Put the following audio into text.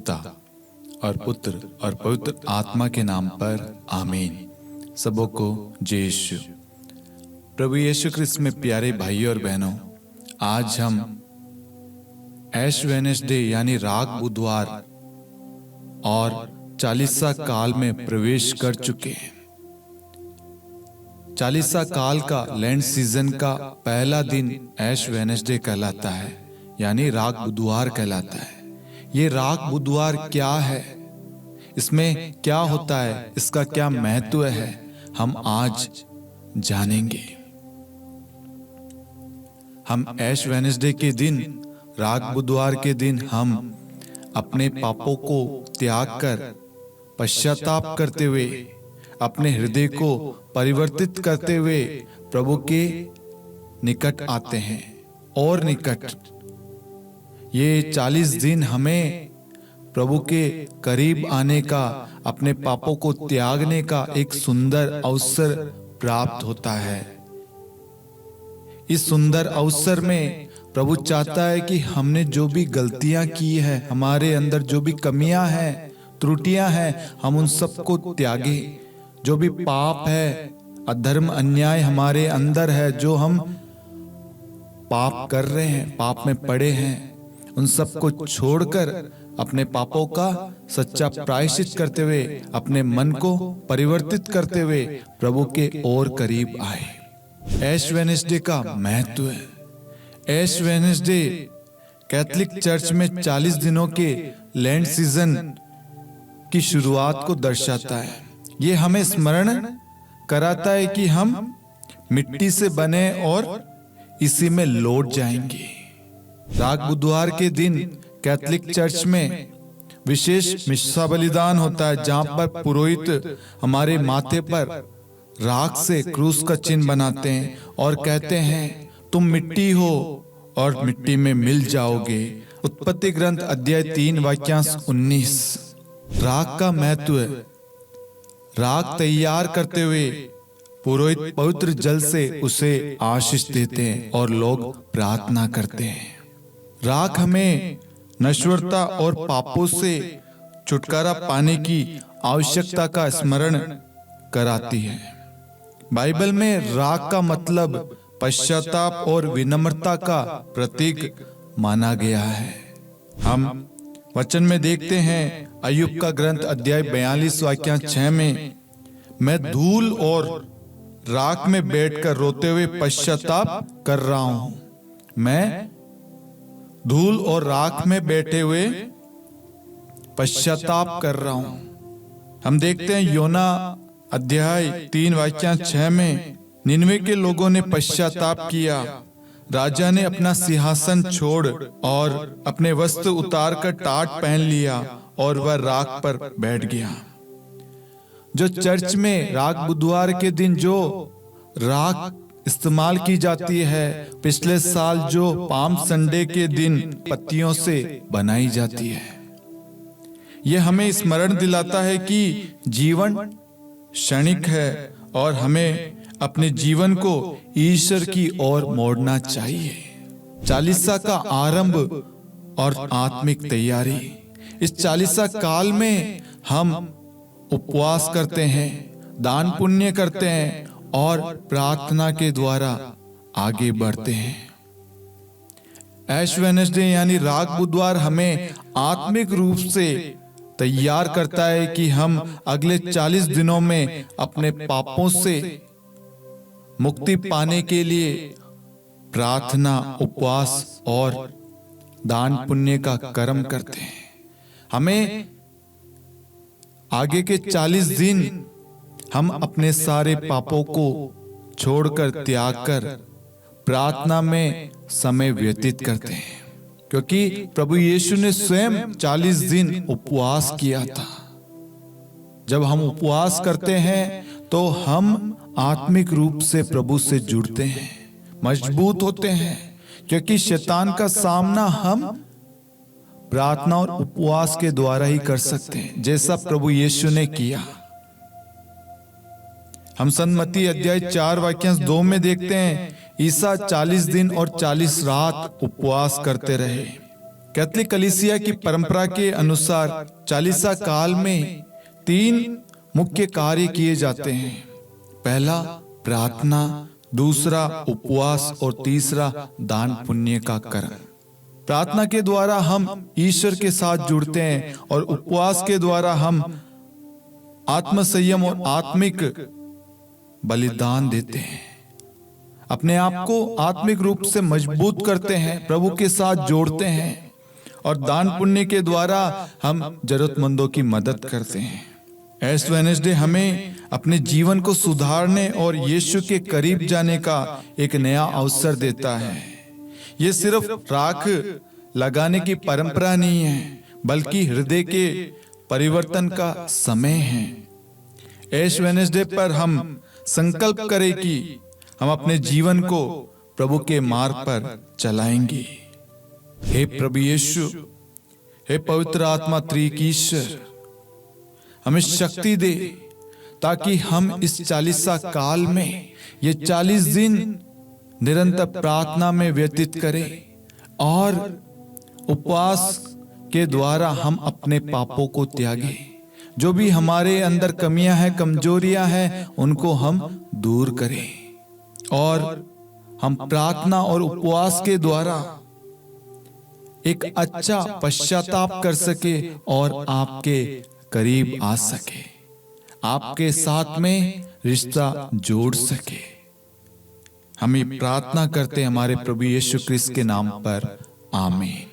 पिता और पुत्र और पवित्र आत्मा के नाम पर आमीन। सबों को जय यीशु। प्रभु यीशु क्रिस्त में प्यारे भाइयों और बहनों, आज हम ऐश वेडनेसडे यानी राग बुधवार और चालीसा काल में प्रवेश कर चुके हैं। चालीसा काल का लेंट सीजन का पहला दिन ऐश वेडनेसडे कहलाता है, यानी राग बुधवार कहलाता है। ये राग बुधवार क्या है, इसमें क्या होता है, इसका क्या महत्व है, हम आज जानेंगे। हम ऐश वेडनेसडे के दिन, राग बुधवार के दिन, हम अपने पापों को त्याग कर पश्चाताप करते हुए, अपने हृदय को परिवर्तित करते हुए प्रभु के निकट आते हैं और निकट। ये 40 दिन हमें प्रभु के करीब आने का, अपने पापों को त्यागने का एक सुंदर अवसर प्राप्त होता है। इस सुंदर अवसर में प्रभु चाहता है कि हमने जो भी गलतियां की है, हमारे अंदर जो भी कमियां हैं, त्रुटियां हैं, हम उन सबको त्यागे। जो भी पाप है, अधर्म, अन्याय हमारे अंदर है, जो हम पाप कर रहे हैं, पाप में पड़े हैं, उन सबको छोड़कर अपने पापों का सच्चा प्रायश्चित करते हुए, अपने मन को परिवर्तित करते हुए प्रभु के और करीब आए। ऐश वेडनेसडे का महत्व है। ऐश वेडनेसडे कैथोलिक चर्च में 40 दिनों के लेंट सीजन की शुरुआत को दर्शाता है। ये हमें स्मरण कराता है कि हम मिट्टी से बने और इसी में लौट जाएंगे। राग बुधवार के दिन कैथोलिक चर्च में विशेष मिस्सा बलिदान होता है, जहां पर पुरोहित हमारे माथे पर राख से क्रूस का चिन्ह बनाते हैं और कहते हैं, तुम मिट्टी हो और मिट्टी में मिल जाओगे। उत्पत्ति ग्रंथ अध्याय 3 वाक्यांश 19। राग का महत्व है। राग तैयार करते हुए पुरोहित पवित्र जल से उसे आशीष देते हैं और लोग प्रार्थना करते हैं। राख हमें नश्वरता और पापों से छुटकारा पाने की आवश्यकता का स्मरण कराती है। बाइबल में राख का मतलब पश्चाताप और विनम्रता का प्रतीक माना गया है। हम वचन में देखते हैं, अय्यूब का ग्रंथ अध्याय 42 वाक्यांश 6 में, मैं धूल और राख में बैठकर रोते हुए पश्चाताप कर रहा हूं। मैं धूल और राख में बैठे हुए पश्चाताप कर रहा हूं। हम देखते हैं योना अध्याय 3 वाक्यांश 6 में, निनवे के लोगों ने पश्चाताप किया। राजा ने अपना सिंहासन छोड़ और अपने वस्त्र उतार कर टाट पहन लिया और वह राख पर बैठ गया। जो चर्च में राग बुधवार के दिन जो राख इस्तेमाल की जाती है, पिछले साल जो पाम संडे के दिन पत्तियों से बनाई जाती है, यह हमें स्मरण दिलाता है कि जीवन क्षणिक है और हमें अपने जीवन को ईश्वर की ओर मोड़ना चाहिए। चालीसा का आरंभ और आत्मिक तैयारी। इस चालीसा काल में हम उपवास करते हैं, दान पुण्य करते हैं और प्रार्थना के द्वारा आगे बढ़ते हैं। ऐश वेडनेसडे यानी राग बुधवार हमें आत्मिक रूप से तैयार करता है कि हम अगले 40 दिनों में अपने पापों से मुक्ति पाने के लिए प्रार्थना, उपवास और दान पुण्य का कर्म करते हैं। हमें आगे के 40 दिन हम अपने सारे पापों को छोड़कर, त्याग कर प्रार्थना में समय व्यतीत करते हैं, क्योंकि प्रभु यीशु ने स्वयं 40 दिन उपवास किया था। जब हम उपवास करते हैं तो हम आत्मिक रूप से प्रभु से जुड़ते हैं, मजबूत होते हैं, क्योंकि शैतान का सामना हम प्रार्थना और उपवास के द्वारा ही कर सकते हैं, जैसा प्रभु यीशु ने किया। हम सन्मति अध्याय 4 वाक्यांश 2 में देखते हैं, ईसा 40 दिन और 40 रात उपवास करते रहे कैथोलिक कलीसिया की परंपरा के अनुसार चालीसा काल में 3 मुख्य कार्य किए जाते हैं। पहला प्रार्थना, दूसरा उपवास और तीसरा दान पुण्य का कर्म। प्रार्थना के द्वारा हम ईश्वर के साथ जुड़ते हैं और उपवास के द्वारा हम आत्मसंयम और आत्मिक बलिदान देते हैं, अपने आप को आत्मिक रूप से मजबूत करते हैं, प्रभु के साथ जोड़ते हैं और दान पुण्य के द्वारा हम जरूरतमंदों की मदद करते हैं। एश वेडनेसडे हमें अपने जीवन को सुधारने और यीशु के करीब जाने का एक नया अवसर देता है। ये सिर्फ राख लगाने की परंपरा नहीं है, बल्कि हृदय के परिवर्तन का समय है। एश वेडनेसडे पर हम संकल्प करें कि हम अपने जीवन को प्रभु के मार्ग पर चलाएंगे। हे प्रभु यीशु, हे पवित्र आत्मा त्रिएक ईश्वर, हमें शक्ति दे ताकि हम इस चालीसा काल में ये 40 दिन निरंतर प्रार्थना में व्यतीत करें और उपवास के द्वारा हम अपने पापों को त्यागें। जो भी हमारे अंदर कमियां हैं, कमजोरियां हैं, उनको हम दूर करें और हम प्रार्थना और उपवास के द्वारा एक अच्छा पश्चाताप कर सके और आपके करीब आ सके, आपके साथ में रिश्ता जोड़ सके। हम ये प्रार्थना करते हैं हमारे प्रभु यीशु क्रिस्त के नाम पर, आमीन।